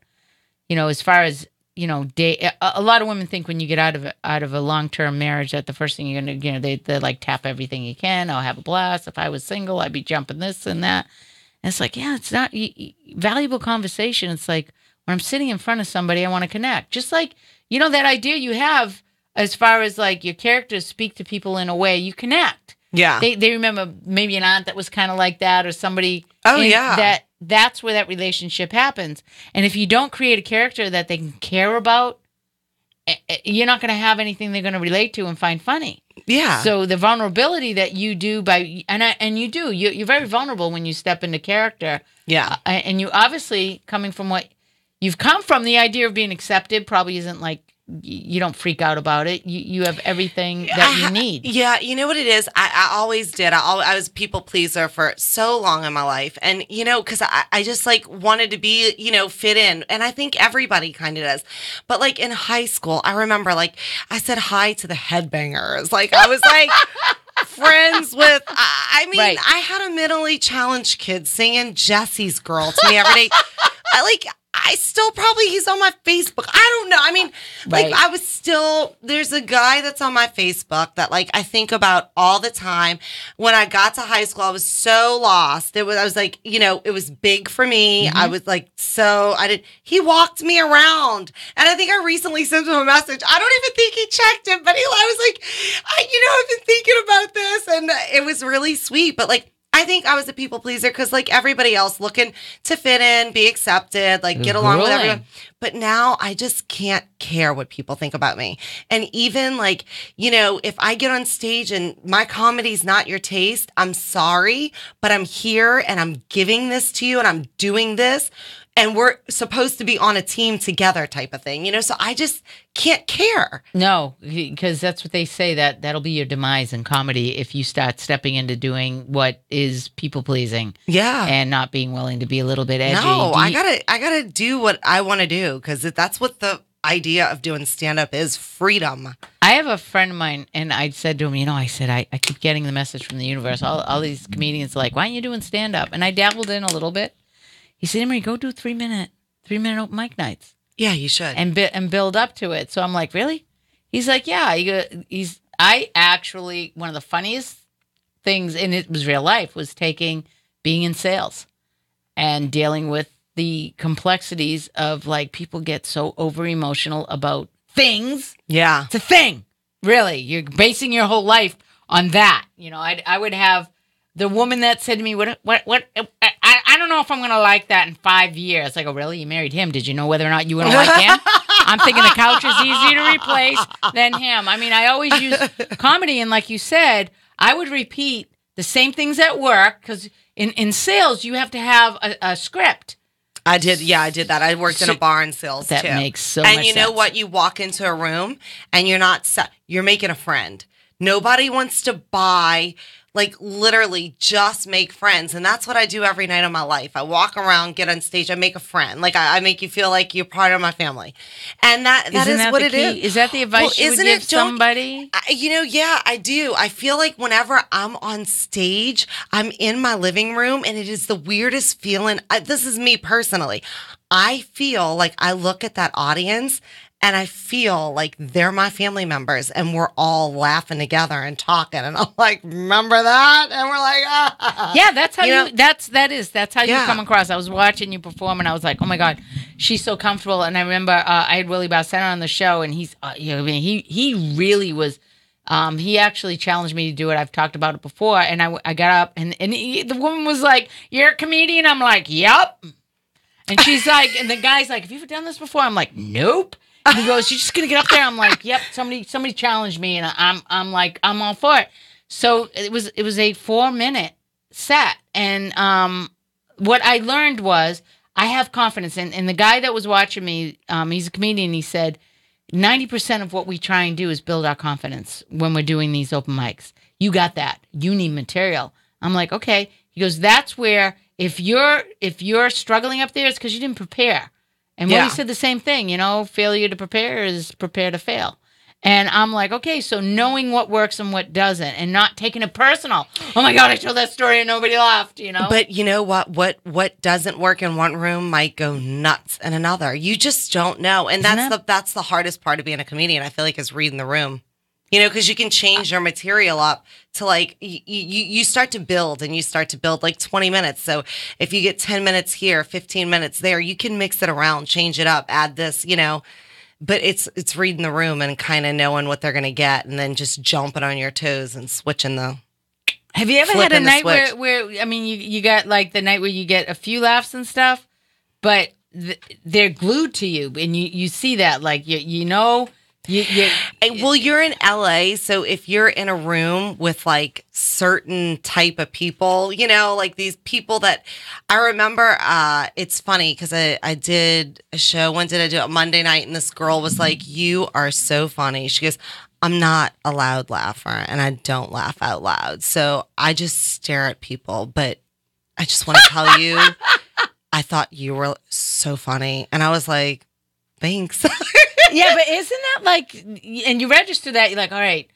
as far as, a lot of women think when you get out of a long-term marriage that the first thing you're going to, they like tap everything you can. I'll have a blast. If I was single, I'd be jumping this and that. And it's like, yeah, it's not valuable conversation. It's like when I'm sitting in front of somebody, I want to connect. Just like, that idea you have as far as like your characters speak to people in a way you connect. Yeah. They remember maybe an aunt that was kind of like that, or somebody. Oh, yeah. That's where that relationship happens. And if you don't create a character that they can care about, you're not going to have anything they're going to relate to and find funny. Yeah. So the vulnerability that you do you're very vulnerable when you step into character. Yeah. And you obviously, coming from what you've come from, the idea of being accepted probably isn't like, you don't freak out about it. You have everything that you need. Yeah, you know what it is? I always did. I was a people pleaser for so long in my life. And, because I just like wanted to be, fit in. And I think everybody kind of does. But like in high school, I remember like I said hi to the headbangers. Like I was like friends with, Right. I had a mentally challenged kid singing Jesse's Girl to me every day. He's on my Facebook. I don't know. Right. There's a guy that's on my Facebook that like I think about all the time. When I got to high school, I was so lost. I was like, it was big for me. Mm-hmm. I was like, he walked me around. And I think I recently sent him a message. I don't even think he checked it, but I was like, I've been thinking about this. And it was really sweet. But like, I think I was a people pleaser because like everybody else looking to fit in, be accepted, like get along with everyone. But now I just can't care what people think about me. And even like, if I get on stage and my comedy's not your taste, I'm sorry, but I'm here and I'm giving this to you and I'm doing this. And we're supposed to be on a team together type of thing, so I just can't care. No, because that's what they say, that'll be your demise in comedy if you start stepping into doing what is people pleasing. Yeah. And not being willing to be a little bit edgy. No, I gotta do what I want to do because that's what the idea of doing stand-up is, freedom. I have a friend of mine, and I said to him, I keep getting the message from the universe. All these comedians are like, why aren't you doing stand-up? And I dabbled in a little bit. He said, Emery, go do 3-minute open mic nights. Yeah, you should. And build up to it. So I'm like, really? He's like, yeah. I actually, one of the funniest things, and it was real life, was being in sales and dealing with the complexities of like people get so over emotional about things. Yeah. It's a thing. Really. You're basing your whole life on that. I would have the woman that said to me, what, I don't know if I'm going to like that in 5 years. I go, really? You married him. Did you know whether or not you were going to like him? I'm thinking the couch is easier to replace than him. I always use comedy. And like you said, I would repeat the same things at work because in sales, you have to have a script. I did that. I worked in a bar in sales that too. That makes so much sense. And you know what? You walk into a room and you're making a friend. Nobody wants to buy, like literally just make friends. And that's what I do every night of my life. I walk around, get on stage, I make a friend. Like I make you feel like you're part of my family. And that is what it is. Is that the advice you would give somebody? Yeah, I do. I feel like whenever I'm on stage, I'm in my living room and it is the weirdest feeling. This is me personally. I feel like I look at that audience and I feel like they're my family members and we're all laughing together and talking. And I'm like, remember that? And we're like, ah. Yeah, that's how that's how you Yeah. come across. I was watching you perform and I was like, oh my God, she's so comfortable. And I remember I had Willie Balsena on the show and he's, he really was, he actually challenged me to do it. I've talked about it before. And I got up and the woman was like, you're a comedian? I'm like, yep. And she's like, and the guy's like, have you ever done this before? I'm like, nope. And he goes, you're just gonna get up there? I'm like, yep. Somebody challenged me, and I'm like, I'm all for it. So it was a 4-minute set, and what I learned was I have confidence. And the guy that was watching me, he's a comedian. He said 90% of what we try and do is build our confidence when we're doing these open mics. You got that. You need material. I'm like, okay. He goes, that's where if you're struggling up there, it's because you didn't prepare. And Willie said the same thing, failure to prepare is prepare to fail. And I'm like, okay, so knowing what works and what doesn't and not taking it personal. Oh my God, I told that story and nobody laughed, you know? But you know what? What doesn't work in one room might go nuts in another. You just don't know. And that's the hardest part of being a comedian, I feel like, is reading the room. You know, because you can change your material up to like, you start to build and you start to build like 20 minutes. So if you get 10 minutes here, 15 minutes there, you can mix it around, change it up, add this, you know. But it's reading the room and kind of knowing what they're going to get and then just jumping on your toes and switching the. Have you ever had a night where I mean, you got like the night where you get a few laughs and stuff, but they're glued to you and you see that, like, you know. Well, you're in LA, so if you're in a room with like certain type of people, you know, like these people that I remember, it's funny because I did a show. When did I do it? Monday night, and this girl was like, "You are so funny." She goes, "I'm not a loud laugher, and I don't laugh out loud, so I just stare at people." But I just want to tell you, I thought you were so funny, and I was like, "Thanks." Yeah, but isn't that like, and you register that, you're like, all right.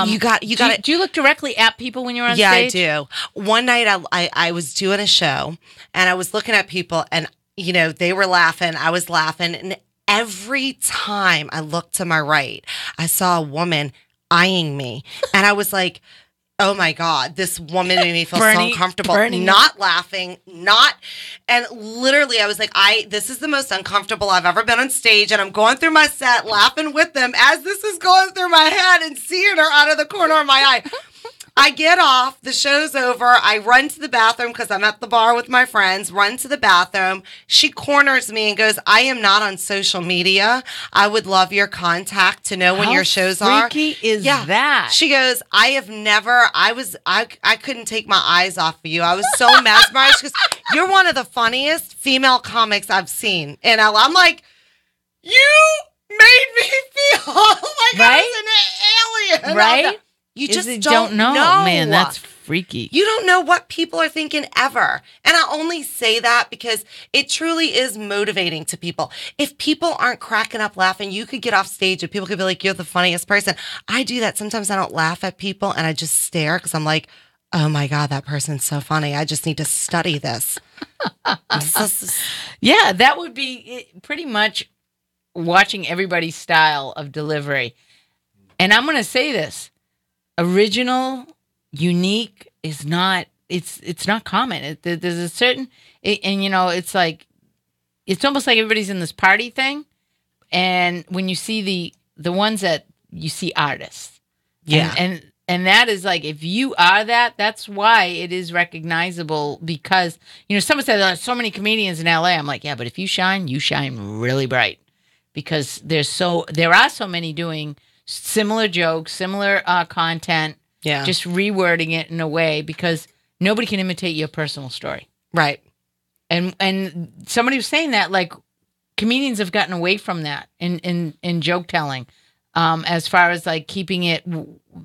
You got it. Do you look directly at people when you're on stage? Yeah, I do. One night I was doing a show and I was looking at people and, you know, they were laughing. I was laughing. And every time I looked to my right, I saw a woman eyeing me. And I was like, oh my God, this woman made me feel so uncomfortable. Not laughing, and literally I was like, this is the most uncomfortable I've ever been on stage, and I'm going through my set laughing with them as this is going through my head and seeing her out of the corner of my eye. I get off, the show's over, I run to the bathroom because I'm at the bar with my friends, run to the bathroom. She corners me and goes, I am not on social media. I would love your contact to know when your shows are. How freaky is that? She goes, I couldn't take my eyes off of you. I was so mesmerized because you're one of the funniest female comics I've seen. And I'm like, you made me feel like I was an alien. Right? You just don't know. Man, that's freaky. You don't know what people are thinking ever. And I only say that because it truly is motivating to people. If people aren't cracking up laughing, you could get off stage and people could be like, you're the funniest person. I do that. Sometimes I don't laugh at people and I just stare because I'm like, oh my God, that person's so funny. I just need to study this. Yeah, that would be pretty much watching everybody's style of delivery. And I'm going to say this. Original, unique is not, it's not common. There's a certain, and you know, it's like, it's almost like everybody's in this party thing. And when you see the ones that you see artists. Yeah. And that is like, if you are that's why it is recognizable because, you know, someone said there's so many comedians in LA. I'm like, yeah, but if you shine really bright because there are so many doing similar jokes, similar content, just rewording it in a way because nobody can imitate your personal story. Right. And somebody was saying that, like, comedians have gotten away from that in joke telling as far as, like, keeping it,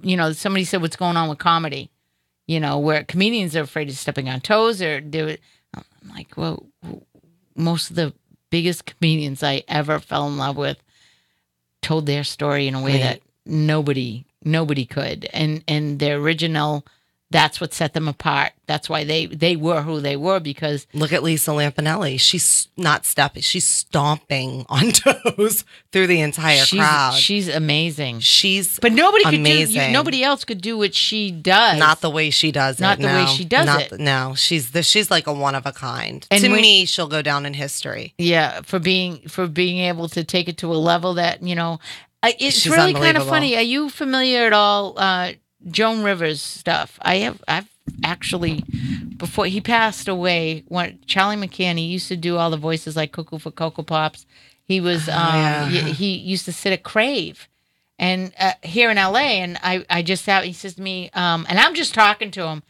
you know, somebody said what's going on with comedy, you know, where comedians are afraid of stepping on toes or do it. I'm like, well, most of the biggest comedians I ever fell in love with told their story in a way that nobody could. And their original, that's what set them apart. That's why they were who they were because... Look at Lisa Lampanelli. She's not stepping. She's stomping on toes through the entire crowd. She's amazing. But nobody amazing. Could do... Nobody else could do what she does. Not the way she does it. Not the way she does it. No, she's like a one of a kind. And to me, she'll go down in history. Yeah, for being able to take it to a level that, you know... It's really kind of funny. Are you familiar at all, Joan Rivers stuff? I've actually, before he passed away, Charlie McCann, he used to do all the voices like Cuckoo for Cocoa Pops. He was, he used to sit at Crave and here in LA. And I just sat, he says to me, and I'm just talking to him.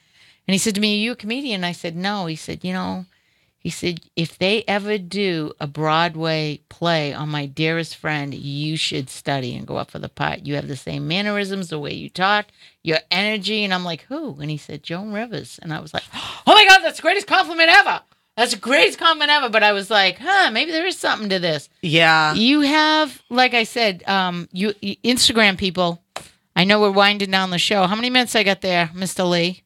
And he said to me, are you a comedian? And I said, no. He said, you know, if they ever do a Broadway play on My Dearest Friend, you should study and go up for the part. You have the same mannerisms, the way you talk, your energy. And I'm like, who? And he said, Joan Rivers. And I was like, oh my God, that's the greatest compliment ever. That's the greatest compliment ever. But I was like, maybe there is something to this. Yeah. You have, like I said, you Instagram people. I know we're winding down the show. How many minutes I got there, Mr. Lee?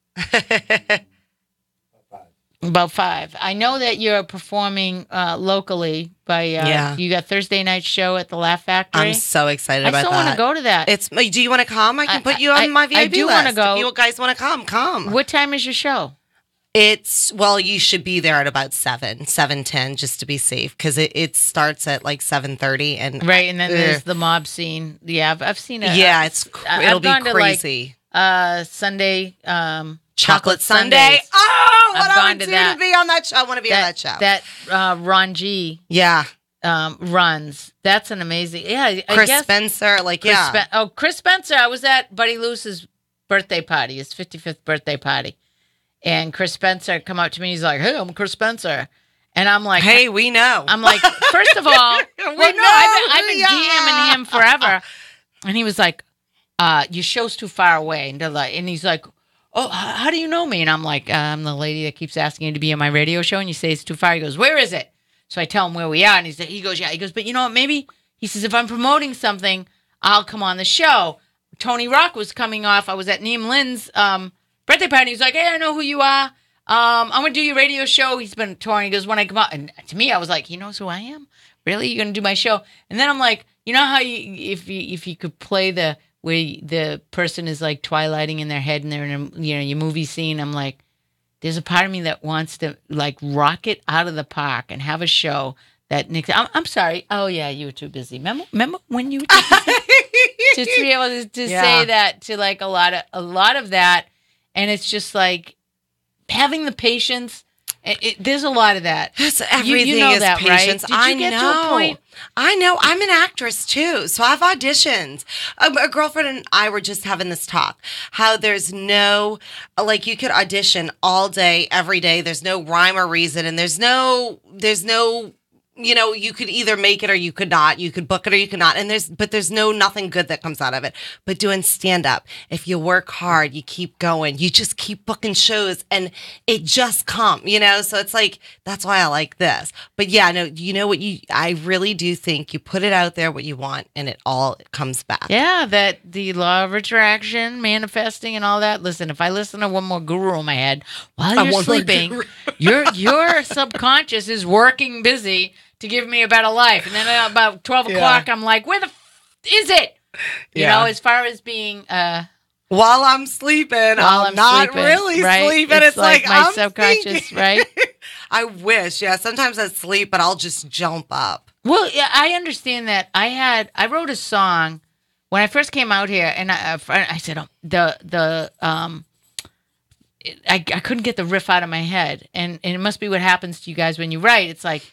About 5. I know that you're performing locally by you got Thursday night show at the Laugh Factory. I'm so excited about that. I still want to go to that. Do you want to come? I can put you on my VIP list. I do want to go. If you guys want to come. What time is your show? You should be there at about 7:10 just to be safe because it starts at like 7:30 and then there's the mob scene. Yeah, I've seen it. Yeah, it'll be crazy. To Sunday Chocolate Sunday. Sundays. Oh, what I would do to be on that show. I want to be on that show. That Ron G. Yeah. Runs. That's an amazing. Yeah, Chris Spencer. Chris Spencer. I was at Buddy Lewis's birthday party, his 55th birthday party. And Chris Spencer come up to me. He's like, "Hey, I'm Chris Spencer," and I'm like, "Hey, we know." I'm like, first of all, I've been DMing him forever, and he was like, "Your show's too far away," and he's like, "Oh, how do you know me?" And I'm like, "I'm the lady that keeps asking you to be on my radio show, and you say it's too far." He goes, "Where is it?" So I tell him where we are, and he goes, "Yeah." He goes, "But you know what? Maybe," he says, "if I'm promoting something, I'll come on the show." Tony Rock was coming off. I was at Neem Lynn's birthday party. He's like, "Hey, I know who you are. I'm going to do your radio show." He's been touring. He goes, "When I come out," and to me, I was like, "He knows who I am? Really? You're going to do my show?" And then I'm like, you know how if you could play where the person is like twilighting in their head and they're in your movie scene, I'm like, there's a part of me that wants to like rock it out of the park and have a show that Nick. I'm sorry. Oh yeah, you were too busy. Remember when you were too busy to be able to say that to like a lot of that. And it's just like having the patience. There's a lot of that. Everything you know is that, patience. Right? Did you get to a point? I know. I'm an actress too, so I've auditioned. A girlfriend and I were just having this talk. How there's no, like, you could audition all day, every day. There's no rhyme or reason, and there's no. You could either make it or you could not. You could book it or you could not. And there's nothing good that comes out of it. But doing stand up, if you work hard, you keep going, you just keep booking shows and it just comes, So it's like, that's why I like this. But yeah, no, I really do think you put it out there what you want and it all comes back. Yeah, that the law of attraction, manifesting and all that. Listen, if I listen to one more guru in my head while you're sleeping, your subconscious is working busy to give me a better life. And then at about 12 o'clock, I'm like, where the is it? You know, as far as being... while I'm sleeping, I'm not really sleeping. It's like my I'm subconscious, thinking. Right? I wish. Yeah, sometimes I sleep, but I'll just jump up. Well, yeah, I understand that. I wrote a song when I first came out here, and I said, I couldn't get the riff out of my head. And it must be what happens to you guys when you write. It's like,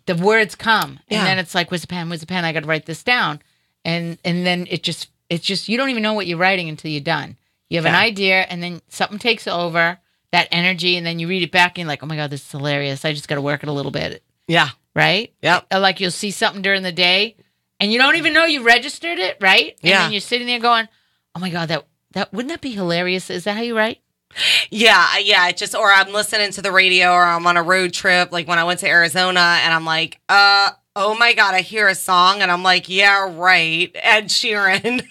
the words come, and then it's like, where's the pen? Where's the pen? I got to write this down. And then it's just, you don't even know what you're writing until you're done. You have an idea, and then something takes over that energy, and then you read it back, and you're like, oh my God, this is hilarious. I just got to work it a little bit. Yeah. Right? Yep. Like you'll see something during the day, and you don't even know you registered it, right? And then you're sitting there going, oh my God, that wouldn't that be hilarious? Is that how you write? Yeah. Or I'm listening to the radio, or I'm on a road trip, like when I went to Arizona, and I'm like, oh my God, I hear a song, and I'm like, yeah, right, Ed Sheeran,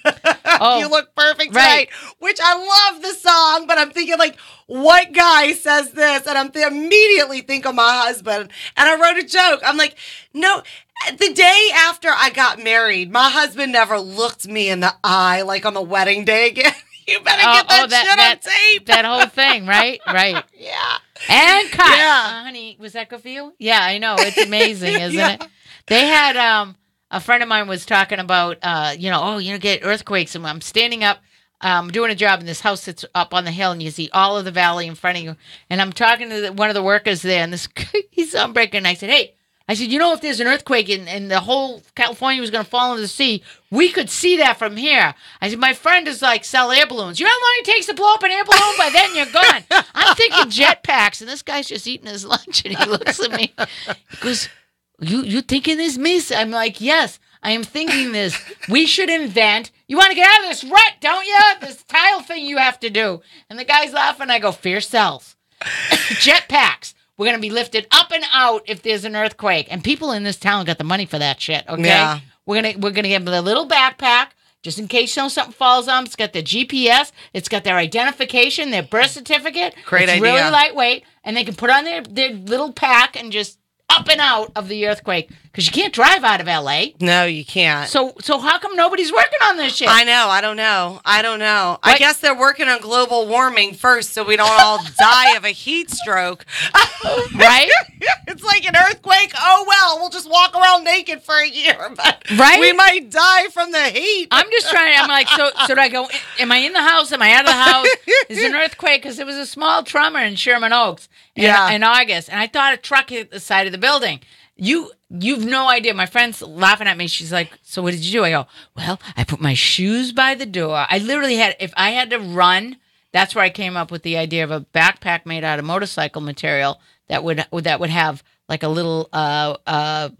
you look perfect tonight, which I love the song, but I'm thinking like, what guy says this? And I'm immediately think of my husband, and I wrote a joke. I'm like, no, the day after I got married, my husband never looked me in the eye like on the wedding day again. You better get that shit on tape. That whole thing, right? Right. Yeah. And cut. Yeah. Honey, was that good for you? Yeah, I know. It's amazing, isn't it? They had, a friend of mine was talking about, get earthquakes. And I'm standing up, doing a job in this house that's up on the hill, and you see all of the valley in front of you. And I'm talking to one of the workers there, and he's soundbreaking. And I said, hey, if there's an earthquake and the whole California was going to fall into the sea, we could see that from here. I said, my friend is like, sell air balloons. You know how long it takes to blow up an air balloon? By then you're gone. I'm thinking jetpacks, and this guy's just eating his lunch, and he looks at me. He goes, you thinking this, miss? I'm like, yes, I am thinking this. We should invent, you want to get out of this rut, don't you? This tile thing you have to do. And the guy's laughing. I go, fear sells. Jetpacks. We're going to be lifted up and out if there's an earthquake. And people in this town got the money for that shit, okay? Yeah. We're gonna give them a little backpack just in case something falls on them. It's got their GPS. It's got their identification, their birth certificate. Great it's idea. Really lightweight. And they can put on their little pack and just up and out of the earthquake. Because you can't drive out of L.A. No, you can't. So how come nobody's working on this shit? I know. I don't know. I guess they're working on global warming first so we don't all die of a heat stroke. Right? It's like an earthquake. Oh, well, we'll just walk around naked for a year. But Right? we might die from the heat. I'm just trying. I'm like, so do I go, am I in the house? Am I out of the house? Is it an earthquake? Because there was a small tremor in Sherman Oaks in August. And I thought a truck hit the side of the building. You've no idea. My friend's laughing at me. She's like, so what did you do? I go, well, I put my shoes by the door. I literally if I had to run, that's where I came up with the idea of a backpack made out of motorcycle material that would have like a little a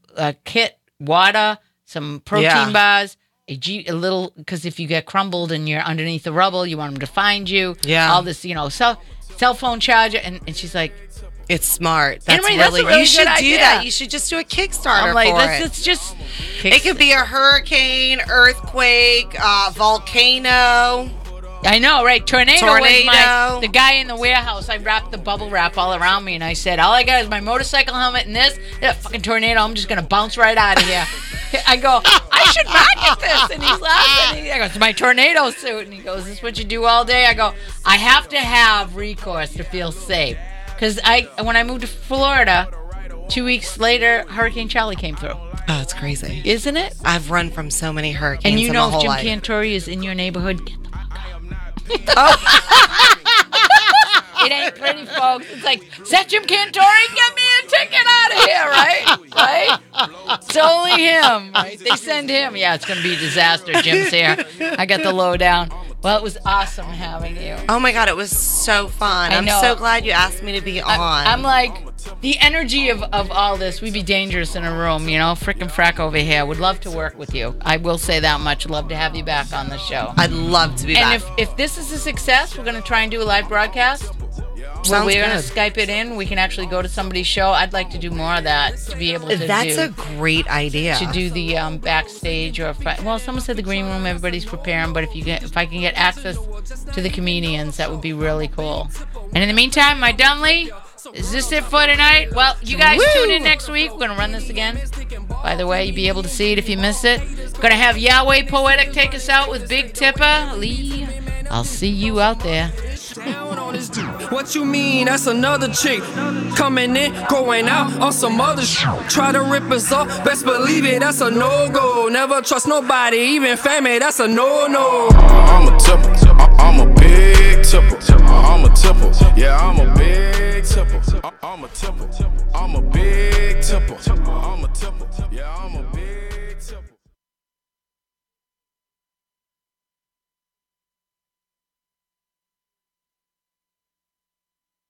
kit, water, some protein bars, a little, because if you get crumbled and you're underneath the rubble, you want them to find you. Yeah. All this, cell phone charger. And she's like, it's smart. That's anyway, that's a really you should good do idea. that. You should just do a Kickstarter I'm like, for let's just. It could be a hurricane, earthquake, volcano. I know, right? Tornado. Was the guy in the warehouse. I wrapped the bubble wrap all around me, and I said, all I got is my motorcycle helmet and this. Yeah, fucking tornado. I'm just gonna bounce right out of here. I go, I should market this, and he's laughing. I go, it's my tornado suit, and he goes, is this what you do all day? I go, I have to have recourse to feel safe. Because when I moved to Florida, 2 weeks later, Hurricane Charlie came through. Oh, it's crazy. Isn't it? I've run from so many hurricanes and you know in my whole if life. Jim Cantore is in your neighborhood, get the fuck out. Oh. It ain't pretty, folks. It's like, is that Jim Cantore? Get me a ticket out of here, right? Right? It's only him. Right? They send him. Yeah, it's going to be a disaster. Jim's here. I got the lowdown. Well, it was awesome having you. Oh, my God. It was so fun. I'm so glad you asked me to be on. I'm like, the energy of all this, we'd be dangerous in a room, frickin' frack over here. Would love to work with you. I will say that much. Love to have you back on the show. I'd love to be back. And if this is a success, we're going to try and do a live broadcast. Sounds we're good. going to Skype it in. We can actually go to somebody's show. I'd like to do more of that, to be able to That's a great idea. To do the backstage, or someone said the green room, everybody's preparing, but if I can get access to the comedians, that would be really cool. And in the meantime, my Dunley, is this it for tonight? Well, you guys tune in next week. We're going to run this again. By the way, you'll be able to see it if you missed it. We're going to have Yahweh Poetic take us out with Big Tipper. Lee, I'll see you out there. What you mean? That's another chick coming in, going out on some other shit. Try to rip us off, best believe it, that's a no-go. Never trust nobody, even family, that's a no-no. I'm a tipper, I'm a big tipper. I'm a tipper, yeah, I'm a big tipper. I'm a tipper, I'm a big tipper. I'm a tipper, yeah, I'm a big